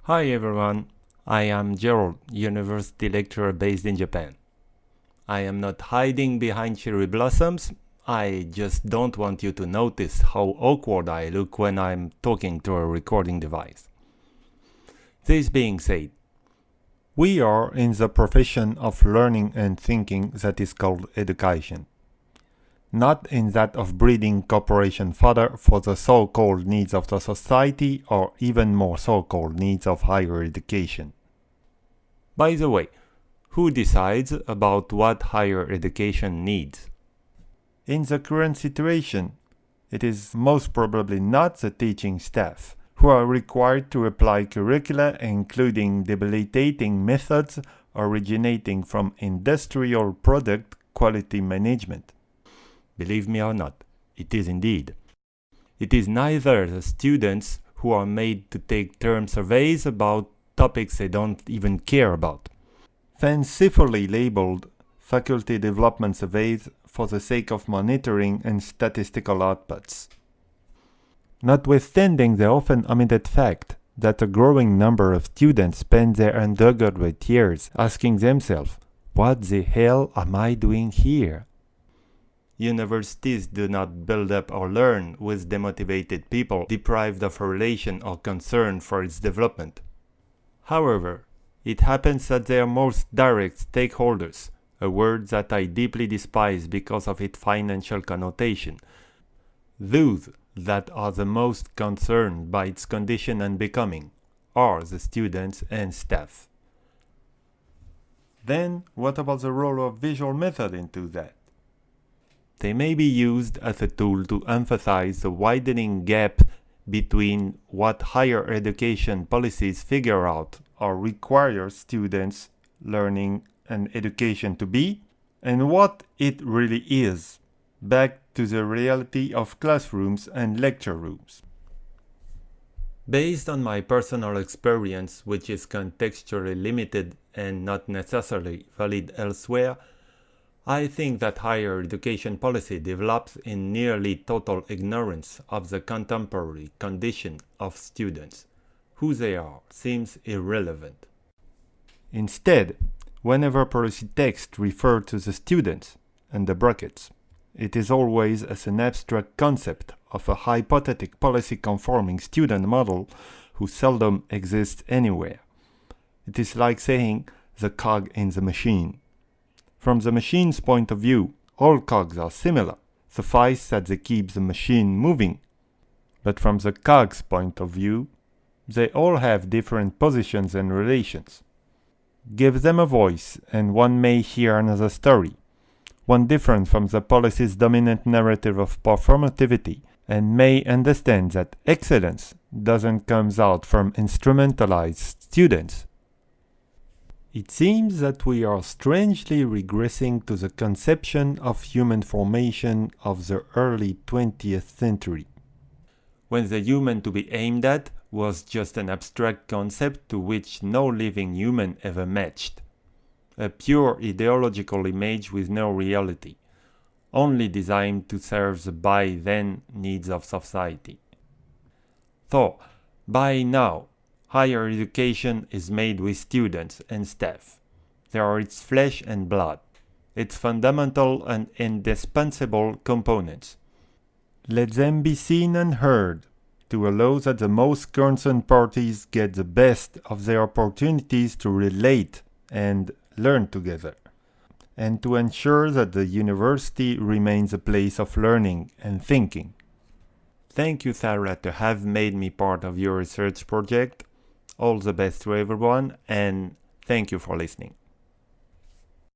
Hi everyone, I am Gerald, university lecturer based in Japan. I am not hiding behind cherry blossoms, I just don't want you to notice how awkward I look when I'm talking to a recording device. This being said, we are in the profession of learning and thinking that is called education. Not in that of breeding corporation fodder for the so-called needs of the society or even more so-called needs of higher education. By the way, who decides about what higher education needs? In the current situation, it is most probably not the teaching staff, who are required to apply curricula including debilitating methods originating from industrial product quality management. Believe me or not, it is indeed. It is neither the students who are made to take term surveys about topics they don't even care about. Fancifully labeled faculty development surveys for the sake of monitoring and statistical outputs. Notwithstanding the often omitted fact that a growing number of students spend their undergraduate years asking themselves, what the hell am I doing here? Universities do not build up or learn with demotivated people deprived of a relation or concern for its development. However, it happens that their most direct stakeholders, a word that I deeply despise because of its financial connotation, those that are the most concerned by its condition and becoming, are the students and staff. Then, what about the role of visual method into that? They may be used as a tool to emphasize the widening gap between what higher education policies figure out or require students' learning and education to be, and what it really is, back to the reality of classrooms and lecture rooms. Based on my personal experience, which is contextually limited and not necessarily valid elsewhere, I think that higher education policy develops in nearly total ignorance of the contemporary condition of students. Who they are seems irrelevant. Instead, whenever policy text refers to the students, and the brackets, it is always as an abstract concept of a hypothetic policy-conforming student model who seldom exists anywhere. It is like saying the cog in the machine. From the machine's point of view, all cogs are similar, suffice that they keep the machine moving. But from the cog's point of view, they all have different positions and relations. Give them a voice, and one may hear another story, one different from the policy's dominant narrative of performativity, and may understand that excellence doesn't come out from instrumentalized students. It seems that we are strangely regressing to the conception of human formation of the early 20th century, when the human to be aimed at was just an abstract concept to which no living human ever matched. A pure ideological image with no reality, only designed to serve the by then needs of society. So, by now, higher education is made with students and staff. They are its flesh and blood, its fundamental and indispensable components. Let them be seen and heard, to allow that the most concerned parties get the best of their opportunities to relate and learn together, and to ensure that the university remains a place of learning and thinking. Thank you, Sarah, to have made me part of your research project. All the best to everyone, and thank you for listening.